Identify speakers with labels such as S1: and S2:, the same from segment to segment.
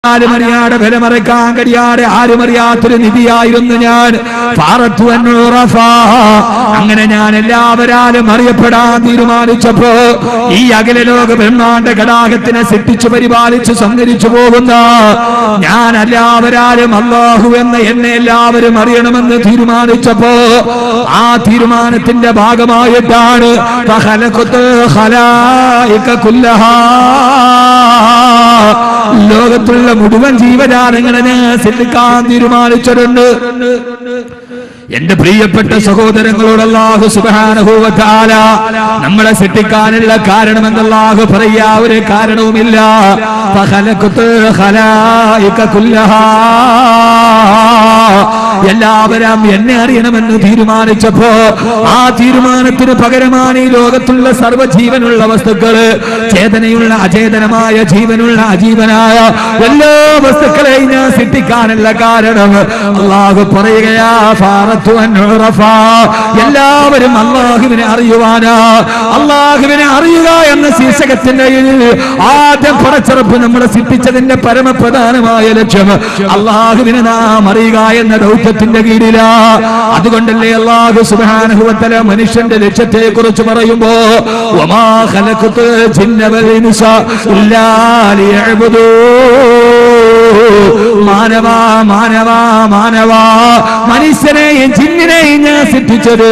S1: ആരുമറിയാതെ ബലമറക്കാൻ കഴിയാതെ ആരുമറിയാത്തൊരു നിധിയായിരുന്നു ഞാൻ. അങ്ങനെ ഞാൻ എല്ലാവരാലും അറിയപ്പെടാൻ തീരുമാനിച്ചപ്പോ ഈ അഖില ലോക ബ്രഹ്മാണ്ഡ ഘടാകത്തിനെ സൃഷ്ടിച്ചു പരിപാലിച്ചു സംഹരിച്ചു പോകുന്ന ഞാൻ എല്ലാവരാലും അല്ലാഹു എന്ന എന്നെ എല്ലാവരും അറിയണമെന്ന് തീരുമാനിച്ചപ്പോ ആ തീരുമാനത്തിന്റെ ഭാഗമായിട്ടാണ് ലോകത്തുള്ള മുഴുവൻ ജീവജാലങ്ങളെ സൃഷ്ടിക്കാൻ തീരുമാനിച്ചിട്ടുണ്ട്. എന്റെ പ്രിയപ്പെട്ട സഹോദരങ്ങളോട് അല്ലാഹു സുബ്ഹാനഹു വ തആല നമ്മളെ സൃഷ്ടിക്കാനുള്ള കാരണമെന്ന് അല്ലാഹു പറയാ ഒരു കാരണവുമില്ല. എല്ലാവരും എന്നെ അറിയണമെന്ന് തീരുമാനിച്ചപ്പോ ആ തീരുമാനത്തിന് പകരമാണ് ഈ ലോകത്തുള്ള സർവ്വജീവനുള്ള വസ്തുക്കള്, ചേതനയുള്ള അചേതനമായ ജീവനുള്ള അജീവനായ എല്ലാ വസ്തുക്കളെയും ഞാൻ സൃഷ്ടിക്കാനുള്ള കാരണം അല്ലാഹു പറയുകയാ എല്ലാവരും അല്ലാഹുവിനെ അറിയുവാനാ. അല്ലാഹുവിനെ അറിയുക എന്ന ശീർഷകത്തിന്റെ ആദ്യം പടച്ചറപ്പ് നമ്മളെ സൃഷ്ടിച്ചതിന്റെ പരമപ്രധാനമായ ലക്ഷ്യം അല്ലാഹുവിനെ നാം അറിയുക എന്ന ദൗത്യത്തിന്റെ കീഴിലാ. അതുകൊണ്ടല്ലേ അല്ലാഹു സുബ്ഹാനഹു വ തആല മനുഷ്യന്റെ ലക്ഷ്യത്തെ കുറിച്ച് പറയുമ്പോ വമാ ഖലഖതുൽ ജിന്ന വൽ ഇൻസ ഇല്ലാ ലിയഅ്ബുദൂ. മാനവാ മാനവാ മാനവാ മനുഷ്യനെയും ജിന്നിനെയും ഞാൻ സൃഷ്ടിച്ചത്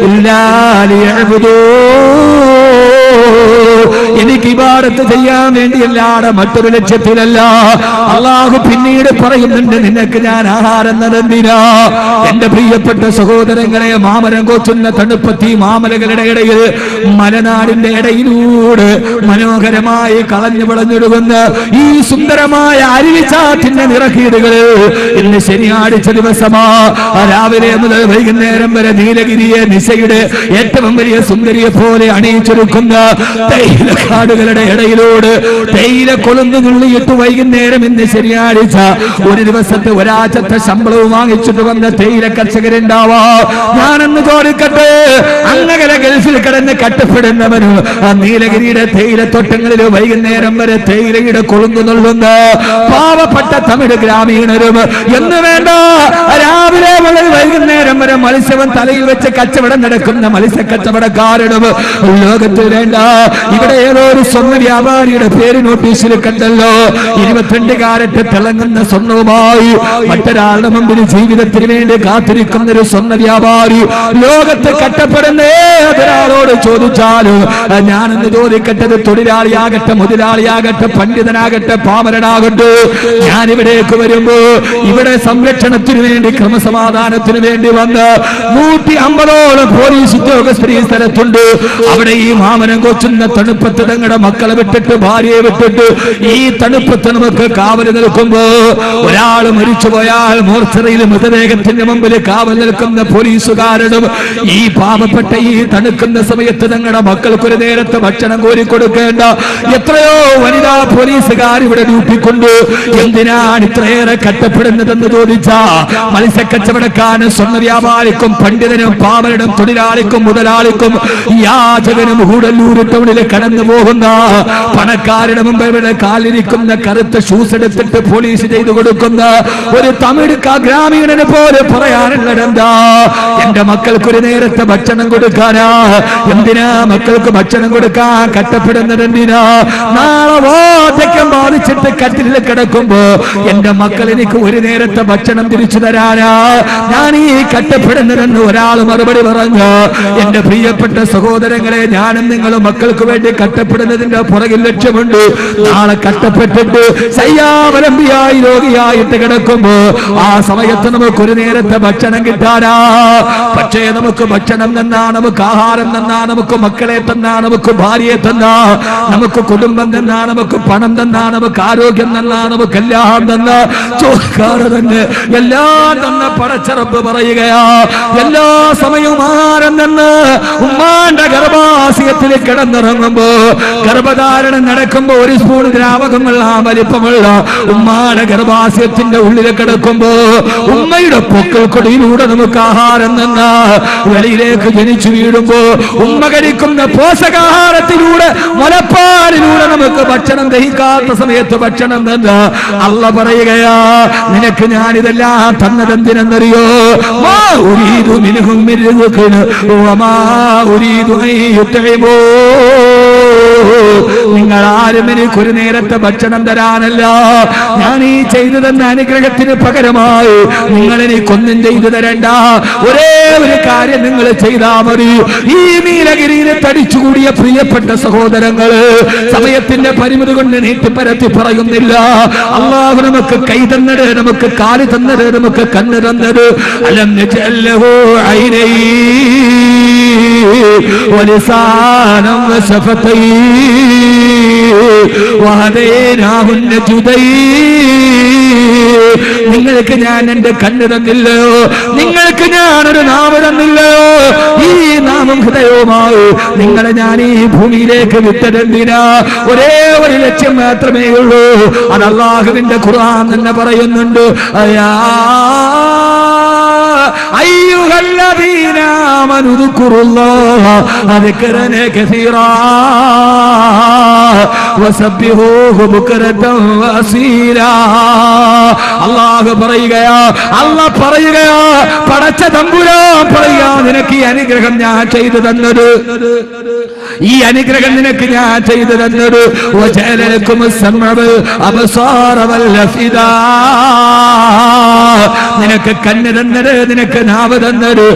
S1: ഇല്ലാ ലിയഅ്ബുദൂ, എനിക്ക് ഇബാദത്ത് ചെയ്യാൻ വേണ്ടിയല്ലാതെ മറ്റൊരു ലക്ഷ്യത്തിലല്ല. അല്ലാഹു പിന്നീട് പറയുന്നുണ്ട് നിനക്ക് ഞാൻ ആഹാരം തന്നെന്തിനാ. എന്റെ പ്രിയപ്പെട്ട സഹോദരങ്ങളെ, മാമരം കോച്ചുന്ന തണുപ്പത്തി മാമലകളുടെ ഇടയിൽ മലനാടിന്റെ ഇടയിലൂടെ മനോഹരമായി കളഞ്ഞു വിളഞ്ഞൊടുകുന്ന ഈ സുന്ദരമായ അരുവിച്ചാറ്റിന്റെ നിറക്കീടുകള് ഇന്ന് ശനിയാഴ്ച ദിവസമാ. രാവിലെ മുതൽ വൈകുന്നേരം വരെ നീലഗിരിയെ നിശയുടെ ഏറ്റവും വലിയ സുന്ദരിയെ പോലെ അണിയിച്ചൊരുക്കുന്ന തേയിലക്കാടുകളുടെ ഇടയിലൂടെ തേയില കൊളുന്നു നുള്ളിയിട്ട് വൈകുന്നേരം ഇന്ന് ശനിയാഴ്ച ഒരു ദിവസത്തെ ഒരാഴ്ചത്തെ ശമ്പളവും വാങ്ങിച്ചിട്ട് വന്ന തേയില കർഷകരുണ്ടാവാ. ഞാനെന്ന് ചോദിക്കട്ടെ, അങ്ങനെ ഗൾഫിൽ കിടന്ന് കട്ടപ്പെടുന്നവനും നീലഗിരിയുടെ തേയില തോട്ടങ്ങളിൽ വൈകുന്നേരം വരെ തേയിലയുടെ കൊളുന്നു നുള്ളുന്ന പാവപ്പെട്ട തമിഴ് ഗ്രാമീണരും എന്ന് വേണ്ട രാവിലെ മുതൽ വൈകുന്നേരം വരെ മത്സ്യം തലയിൽ വെച്ച് കച്ചവടം നടക്കുന്ന മത്സ്യ കച്ചവടക്കാരനും ലോകത്തിൽ വേണ്ട. ഇവിടെ ഏതോ ഒരു സ്വർണ്ണ വ്യാപാരിയുടെ പേര് നോട്ടീസിൽ കണ്ടല്ലോ. 22 കാരറ്റ് തിളങ്ങുന്ന സ്വർണവുമായി മറ്റൊരാളുടെ മുമ്പിൽ ജീവിതത്തിന് വേണ്ടി കാത്തിരിക്കുന്ന ഒരു സ്വർണ്ണ വ്യാപാരി ലോകത്ത് കട്ടപ്പെടുന്ന ഏതൊരാളോട് ചോദിച്ചാലും ഞാനെന്ന് ചോദിക്കട്ടത് തൊഴിലാളിയാകട്ടെ മുതലാളിയാകട്ടെ പണ്ഡിതനാകട്ടെ പാമരനാകട്ടെ, ഞാൻ ഇവിടേക്ക് വരുമ്പോ ഇവിടെ സംരക്ഷണത്തിന് വേണ്ടി ക്രമസമാധാനത്തിന് വേണ്ടി വന്ന് 150ഓളം പോലീസ് ഉദ്യോഗസ്ഥർ ഈ സ്ഥലത്തുണ്ട്. അവിടെ ഈ മാമനം കൊച്ചുന്ന തണുപ്പത്ത് തങ്ങളുടെ മക്കളെ വിട്ടിട്ട് ഭാര്യയെ വിട്ടിട്ട് ഈ തണുപ്പത്ത് നമുക്ക് കാവല് നിൽക്കുമ്പോ ഒരാൾ മരിച്ചുപോയാൽ മോർച്ചറിയിൽ മൃതദേഹത്തിന്റെ മുമ്പിൽ കാവൽ നിൽക്കുന്ന പോലീസുകാരനും ഈ പാവപ്പെട്ട ഈ തണുക്കുന്ന സമയത്ത് തങ്ങളുടെ മക്കൾക്കൊരു നേരത്തെ ഭക്ഷണം കോരിക്കൊടുക്കേണ്ട എത്രയോ വനിതാ പോലീസുകാർ ഇവിടെ ഡ്യൂട്ടിക്കൊണ്ട് എന്തിനാണ് ഇത്രയേറെ കട്ടപ്പെടുന്നതെന്ന് ചോദിച്ചാ മത്സ്യക്കച്ചവടക്കാരനും സ്വർണ്ണ വ്യാപാരിക്കും പണ്ഡിതനും പാവനും തൊഴിലാളിക്കും മുതലാളിക്കും യാചകനും ഹൂഡല്ലൂർ ടൗണിൽ കടന്നു പോകുന്ന പണക്കാരുടെ മുമ്പ് ഇവിടെ കാലിരിക്കുന്ന കറുത്ത ഷൂസ് എടുത്തിട്ട് പോലീസ് ചെയ്തു കൊടുക്കുന്ന ഒരു തമിഴ് ഗ്രാമീണനെ പോലെ പറയാനുള്ളതെന്താ? എന്റെ മക്കൾക്കൊരു നേരത്തെ ഭക്ഷണം കൊടുക്കാനാ. എന്തിനാ മക്കൾക്ക് ഭക്ഷണം കൊടുക്കാൻ കട്ടപ്പെടുന്നത്? എന്തിനാ? നാളെ വാർദ്ധക്യം ബാധിച്ചിട്ട് കട്ടിലിൽ കിടക്കുമ്പോ എന്റെ മക്കൾ എനിക്ക് ഒരു നേരത്തെ ഭക്ഷണം തിരിച്ചു തരാനാ ഞാൻ ഈ കട്ടപ്പെടുന്നതെന്ന് ഒരാൾ മറുപടി പറഞ്ഞു. എന്റെ പ്രിയപ്പെട്ട സഹോദരങ്ങളെ, ഞാനും നിങ്ങളും മക്കൾക്ക് വേണ്ടി കട്ടപ്പെടുന്നതിന്റെ പുറകിൽ ലക്ഷ്യമുണ്ട്. നാളെ കട്ടപ്പെട്ടിട്ട് ശയ്യാവലംബിയായി രോഗിയായിട്ട് കിടക്കുമ്പോ ആ സമയത്ത് നമുക്ക് ഒരു നേരത്തെ ഭക്ഷണം കിട്ടാനാ. പക്ഷേ നമുക്ക് ഭക്ഷണം തന്നാ, നമുക്ക് ആഹാരം തന്നാ, നമുക്ക് മക്കളെ തന്നാ, നമുക്ക് ഭാര്യയെ തന്നാ, നമുക്ക് കുടുംബം തന്നാ, നമുക്ക് പണം തന്നാ, നമുക്ക് ആരോഗ്യം തന്നാ, നമുക്ക് എല്ലാം തന്നാ, ചോദിക്കാറ് തന്നെ എല്ലാം തന്ന പടച്ചറപ്പ് പറയുകയാ, എല്ലാ സമയവും ആരം നിന്ന് ഉമ്മാന്റെ ഗർഭാശയത്തിൽ കിടന്നിറങ്ങുമ്പോ, ഗർഭധാരണം നടക്കുമ്പോ ഒരു സ്പൂൺ ദ്രാവകമുള്ള വലിപ്പമുള്ള ഉമ്മാന്റെ ഗർഭാശയത്തിന്റെ ഉള്ളിൽ കിടക്കുമ്പോ, ഉമ്മയുടെ പൊക്കൽ കൊടിയിലൂടെ നമുക്ക് ആഹാരം നിന്ന് വെളിയിലേക്ക് ജനിച്ചു വീഴുമ്പോ, ഉമ്മ കഴിക്കുന്ന പോഷകാഹാരത്തിലൂടെ മുലപ്പാലിലൂടെ നമുക്ക് ഭക്ഷണം ദഹിക്കാത്ത സമയത്ത് ഭക്ഷണം നിന്ന് അല്ല പറയുകയാ, നിനക്ക് ഞാനിതെല്ലാം തന്നതെന്തിനെന്നറിയോ? നിങ്ങൾ ആരും എനിക്കൊരു നേരത്തെ ഭക്ഷണം തരാനല്ല, ഞാൻ ഈ ചെയ്തു തന്ന അനുഗ്രഹത്തിന് പകരമായി നിങ്ങൾ എനിക്കൊന്നും ചെയ്തു തരണ്ട. ഒരേ ഒരു കാര്യം നിങ്ങൾ ചെയ്താ മതി. ഈ നീലഗിരിയിൽ തടിച്ചുകൂടിയ പ്രിയപ്പെട്ട സഹോദരങ്ങള്, സമയത്തിന്റെ പരിമിതി കൊണ്ട് നീട്ടിപ്പരത്തി പറയുന്നില്ല. അല്ലാഹു നമുക്ക് കൈ തന്നത്, നമുക്ക് കാല് തന്നത്, നമുക്ക് കണ്ണ് തന്നത്. അലം നജഅല്ലഹു ഐനൈ വലിസാനം വശഫതൈ വഹദൈനാഹു നജ്ദൈ. നിങ്ങൾക്ക് ഞാൻ എന്റെ കണ്ണ് തന്നില്ലയോ? നിങ്ങൾക്ക് ഞാനൊരു നാവ് തന്നില്ലയോ? ഈ നാമം ഹൃദയവുമായി നിങ്ങളെ ഞാൻ ഈ ഭൂമിയിലേക്ക് വിട്ടതെന്തിനാ? ഒരേ ഒരു ലക്ഷ്യം മാത്രമേ ഉള്ളൂ. അത് അല്ലാഹുവിന്റെ ഖുർആൻ തന്നെ പറയുന്നുണ്ട്. അയ്യുഹല്ലദീന ആമനൂ ദുക്റുല്ലാഹ ദിക്റൻ കസീറാ വസബ്ബിഹൂഹു ബുക്റതൻ വഅസീലാ. അല്ലാഹു പറയുകയാ, അല്ലാഹ് പറയുകയാ, പടച്ച തമ്പുരാൻ പറയാ, നിനക്ക് ഈ അനുഗ്രഹം ഞാൻ ചെയ്തു തന്നത്, ഈ അനുഗ്രഹം നിനക്ക് ഞാൻ ചെയ്തു തന്നത്. വജഅല ലക്കുമുസ് സമഅ വൽ അബ്സാറ വൽ അഫ്ഇദാ. നിനക്ക് കണ്ണ് തന്നത്, നിനക്ക് നാവ് തന്നത്.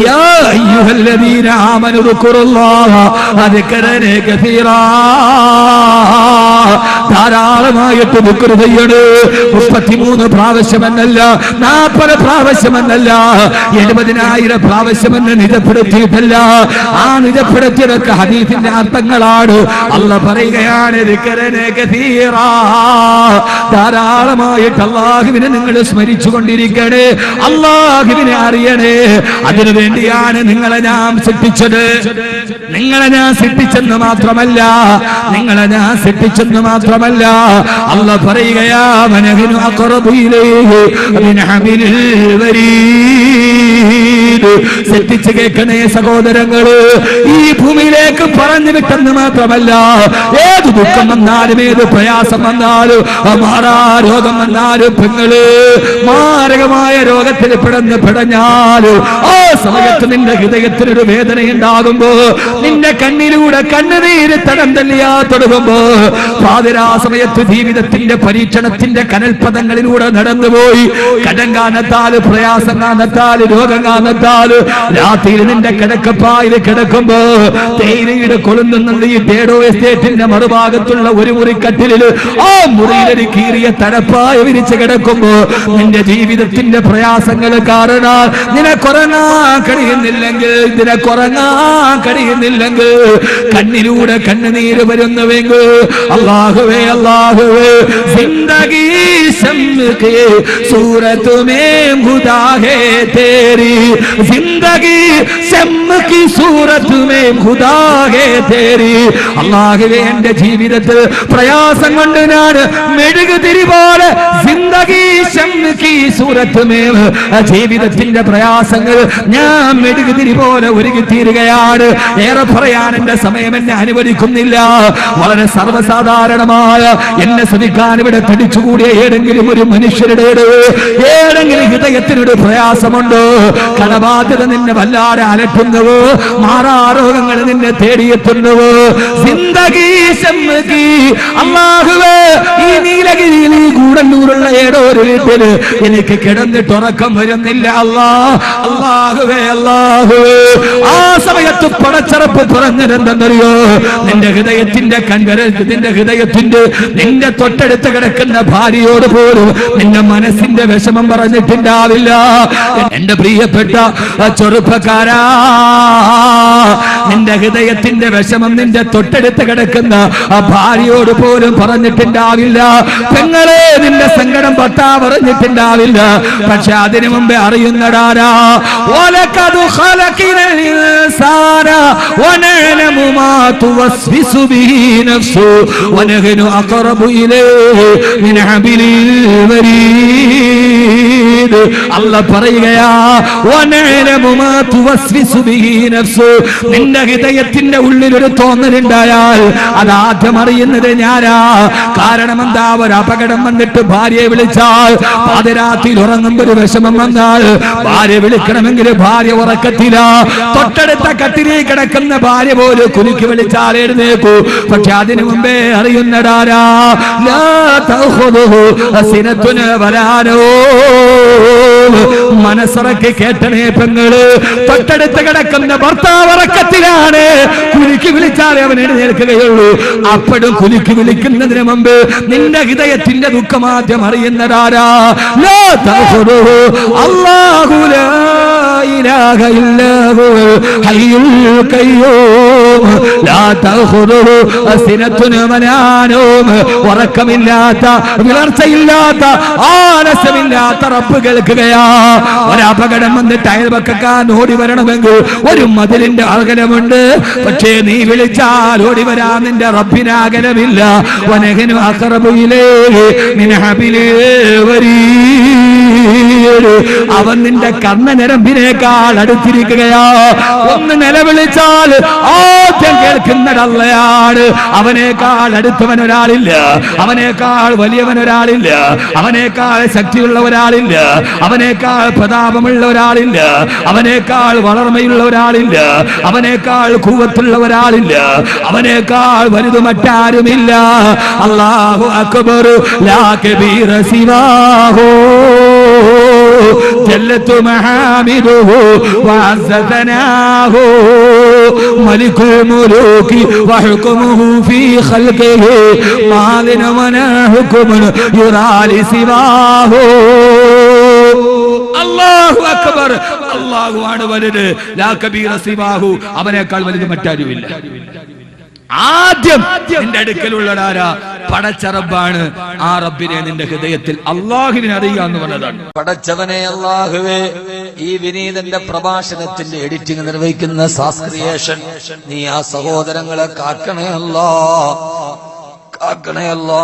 S1: യാ അയ്യുഹല്ലദീന ആമനൂ ദുക്റുല്ലാഹ ദിക്റൻ കസീറാ. ധാരാളമായിട്ട് ദിക്ർ ചെയ്യണേ. 33 പ്രാവശ്യമെന്നല്ല, 40 പ്രാവശ്യമെന്നല്ല, 70,000 പ്രാവശ്യമെന്ന് നിജപ്പെടുത്തിയിട്ടല്ല. ആ നിജപ്പെടുത്തിയതൊക്കെ ഹദീസിന്റെ അർത്ഥങ്ങളാണ്. അല്ലാഹ് പറയുകയാണ്, ദിക്റൻ കസീറാ. ധാരാളമായിട്ട് അല്ലാഹുവിനെ നിങ്ങൾ സ്മരിച്ചുകൊണ്ടിരിക്കണേ, അല്ലാഹുവിനെ അറിയണേ. അതിനു വേണ്ടിയാണ് നിങ്ങളെ ഞാൻ സൃഷ്ടിച്ചത്. നിങ്ങളെ ഞാൻ സൃഷ്ടിച്ചെന്ന് മാത്രമല്ല, നിങ്ങളെ ഞാൻ സൃഷ്ടിച്ചെന്ന് മാത്രമല്ല, അല്ലാഹ് പറയുകയാ, വനഹ്നു അഖറബു ഇലൈഹി മിൻ ഹബിലിൽ വരീദ്. സൃഷ്ടിച്ച് കേൾക്കണേ സഹോദരങ്ങള്, ഈ ഭൂമിയിലേക്ക് പറഞ്ഞു വിട്ടെന്ന് മാത്രമല്ല, ഏത് ദുഃഖം വന്നാലും, ഏത് പ്രയാസം വന്നാലും, മാറാ രോഗം വന്നാലും, പെങ്ങള് മാരകമായ രോഗത്തിൽ പിടഞ്ഞാലും, ആ സമയത്ത് നിന്റെ ഹൃദയത്തിനൊരു വേദന ഉണ്ടാകുമ്പോ, നിന്റെ കണ്ണിലൂടെ കണ്ണുനീര് തടം തല്ലിയാ തുടങ്ങുമ്പോ, പാതിരാ സമയത്ത് ജീവിതത്തിന്റെ പരീക്ഷണത്തിന്റെ കനൽപഥങ്ങളിലൂടെ നടന്നുപോയി, കടം കാരണത്താല്, പ്രയാസം കാരണത്താല്, രോഗം കാരണത്താല്, രാത്രിയിൽ നിന്റെ കിടക്കപ്പായിൽ കിടക്കുമ്പോ, തേയിലയുടെ കൊളുന്നുന്നത് ഈ തേടോ എസ്റ്റേറ്റിന്റെ മറുഭാഗത്തുള്ള ഒരു മുറിക്കട്ടിലില്, ആ മുറിയിലൊരു കീറിയ തടപ്പായ വിരിച്ച് കിടക്കുമ്പോ, നിന്റെ ജീവിതത്തിന്റെ പ്രയാസങ്ങൾ കാരണം നിനക്കുറങ്ങാൻ കഴിയുന്നില്ലെങ്കിൽ, നിനക്കുറങ്ങാൻ കഴിയുന്നില്ലെങ്കിൽ, കണ്ണിലൂടെ കണ്ണുനീര് വരുന്നുവെങ്കിൽ, അല്ലാഹുവേ അല്ലാഹുവേ, ജിന്ദഗി ശംകേ സൂറത്ത് में खुदा है तेरी, जिंदगी शम्म की सूरत में खुदा है तेरी. അല്ലാഹുവേ, എന്റെ ജീവിതത്തിൽ പ്രയാസം കൊണ്ട് ഞാൻ മെഴുകുതിരി പോലെ, ജിന്ദഗി ശംക് കി സൂറത്ത് മേ, ജീവിതത്തിന്റെ പ്രയാസങ്ങൾ ഞാൻ മെഴുകുതിരി പോലെ ഉരുകിത്തീരുകയാണ്. ഏറെ പറയാൻ എന്റെ സമയം എന്നെ അനുവദിക്കുന്നില്ല. വളരെ സർവ്വസാധാരണമായ എന്നെ ശ്രദ്ധിക്കാൻ ഇവിടെ തടിച്ചുകൂടിയ ഏതെങ്കിലും ഒരു മനുഷ്യരുടെ ഏതെങ്കിലും ഹൃദയത്തിനൊരു പ്രയാസമുണ്ടോ? കടബാധ്യത നിന്നെ വല്ലാതെ അലട്ടുന്നുവോ? മാറാരോഗങ്ങൾ നിന്നെ തേടിയെത്തുന്നുവോ? ജിന്ദഗി ശംകി. അല്ലാഹുവേ, ഈ നീലഗിരിയിൽ, ഈ ഗൂഡല്ലൂരുള്ള ഏതോ ഒരു വീട്ടിൽ എനിക്ക് കിടന്നിട്ട് ഉറക്കം വരുന്നില്ല. അല്ലാഹുവേ അല്ലാഹുവേ, ആ സമയത്ത് പടച്ചറപ്പ് പറഞ്ഞതെന്തെന്നറിയോ? നിന്റെ ഹൃദയത്തിന്റെ നിന്റെ ഹൃദയത്തിന്റെ നിന്റെ തൊട്ടടുത്ത് കിടക്കുന്ന ഭാര്യയോട് പോലും നിന്റെ മനസ്സിന്റെ വിഷമം പറഞ്ഞിട്ടുണ്ടാവില്ല. എന്റെ പ്രിയപ്പെട്ട ചെറുപ്പക്കാരാ, നിന്റെ ഹൃദയത്തിന്റെ വിഷമം നിന്റെ തൊട്ടടുത്ത് കിടക്കുന്ന ആ ഭാര്യയോട് പോലും പറഞ്ഞിട്ടുണ്ടാവില്ല. പെങ്ങളെ, നിന്റെ സങ്കടം ഭർത്താവ് പറഞ്ഞിട്ടുണ്ടാവില്ല. പക്ഷെ അതിനു മുമ്പേ അറിയുന്നടാരാ വലഖദ് ഖലഖനൽ ഇൻസാന വനഅലമു മാ തുവസ്വിസു ബിഹി നഫ്സു വനഹ്നു അഖറബു ഇലൈഹി മിൻ ഹബിലിൽ വരീദ്. അല്ലാഹ് പറയുകയാ വനഅലമു മാ തുവസ്വിസു ബിഹി നഫ്സു. നിന്റെ ഹൃദയത്തിന്റെ ഉള്ളിൽ ഒരു തോന്നലുണ്ടായാൽ അതാദ്യം അറിയുന്നത് ഞാനാ. കാരണം എന്താ? ഒരു അപകടം വന്നിട്ട് ഭാര്യയെ വിളിച്ചാൽ പാതിരാത്രിയിൽ ഉറങ്ങുമ്പോൾ ഒരു വിഷമം വന്നാൽ ഭാര്യ വിളിക്കണമെങ്കിൽ ഭാര്യ ഉറക്കത്തില്ല. തൊട്ടടുത്ത കട്ടിലിൽ കിടക്കുന്ന ഭാര്യ പോലും കുലുക്കി വിളിച്ചാൽ എഴുന്നേക്കൂ. പക്ഷെ അതിനു മുമ്പേ അറിയുന്നടാരാ ലാ തഖുദുഹു സിനത്തുന വലാനോ. മനസ്സിറക്കി കേട്ടണേ പെങ്ങള്, തൊട്ടടുത്ത് കിടക്കുന്ന ഭർത്താവ് ഉറക്കത്തിലാണ്. കുലുക്കി വിളിച്ചാലേ അവൻ എഴുന്നേൽക്കുകയുള്ളൂ. അപ്പോഴും കുലുക്കി വിളിക്കുന്നതിന് മുമ്പ് നിന്റെ ഹൃദയത്തിന്റെ ദുഃഖമാദ്യം അറിയുന്നതാരാ? ലാ തഖുദുഹു അല്ലാഹു ലാ ഇലാഹ ഇല്ലാ ഹുവൽ ഹയ്യുൽ ഖയ്യൂം ലാ തഖുദുഹു സിനത്തുൻ വലാ നൗം. ഉറക്കമില്ലാത്ത, വിളർച്ചയില്ലാത്ത, ആലസ്യമില്ലാത്ത റബ്ബ് കേൾക്കുകയാ. ഒരപകടം വന്നിട്ട് അയൽപക്കക്കാരൻ ഓടി വരണമെങ്കിൽ ഒരു മതിലിന്റെ അകലമുണ്ട്. പക്ഷേ നീ വിളിച്ചാൽ ഓടി വരാൻ നിന്റെ റബ്ബിന് അകലമില്ല. വനഹ്നു അഖറബു ഇലൈഹി മിൻ ഹബിലിൽ വരീദ്. അവൻ നിന്റെ കർണഞരമ്പിനേക്കാൾ അടുത്തിരിക്കുകയാ. ഒന്ന് നിലവിളിച്ചാൽ ആദ്യം കേൾക്കുന്നതല്ലയാണ്. അവനേക്കാൾ അടുത്തവൻ ഒരാളില്ല, അവനേക്കാൾ വലിയവൻ ഒരാളില്ല, അവനേക്കാൾ ശക്തിയുള്ള ഒരാളില്ല, അവനേക്കാൾ പ്രതാപമുള്ള ഒരാളില്ല, അവനേക്കാൾ വളർമയുള്ള ഒരാളില്ല, അവനേക്കാൾ ഖുവത്തുള്ള ഒരാളില്ല, അവനേക്കാൾ വലുത് മറ്റാരുമില്ല. അല്ലാഹു അക്ബർ ലാ കബീറ സിവാഹു ജല്ലത്തു മഹാമിദുഹു വഅസ്സതനാഹു മലികുൽ മുലൂകി വഹുകുമുഹു ഫീ ഖൽഖിഹി മാലിന വനഹുകുമുൻ യുറാലി സിവാഹു. അല്ലാഹു അക്ബർ. അല്ലാഹു ആണ് വലുത്. ലാ കബീറ സിവാഹു. അവനേക്കാൾ വലുത് മറ്റാരുമില്ല. ആദ്യം നിന്റെ അടുക്കലുള്ളതാരാ? പടച്ച റബ്ബാണ്. ആ റബ്ബിനെ നിന്റെ ഹൃദയത്തിൽ അല്ലാഹുവിനെ അറിയാന്ന് പറഞ്ഞതാണ്.
S2: പടച്ചവനെ അല്ലാഹുവേ, ഈ വിനീതന്റെ പ്രഭാഷണത്തിന്റെ എഡിറ്റിംഗ് നിർവഹിക്കുന്ന സാസ്ക്രിയേഷൻ നീ ആ സഹോദരങ്ങളെ കാക്കണേ അല്ലാ, കാക്കണേ അല്ലാ.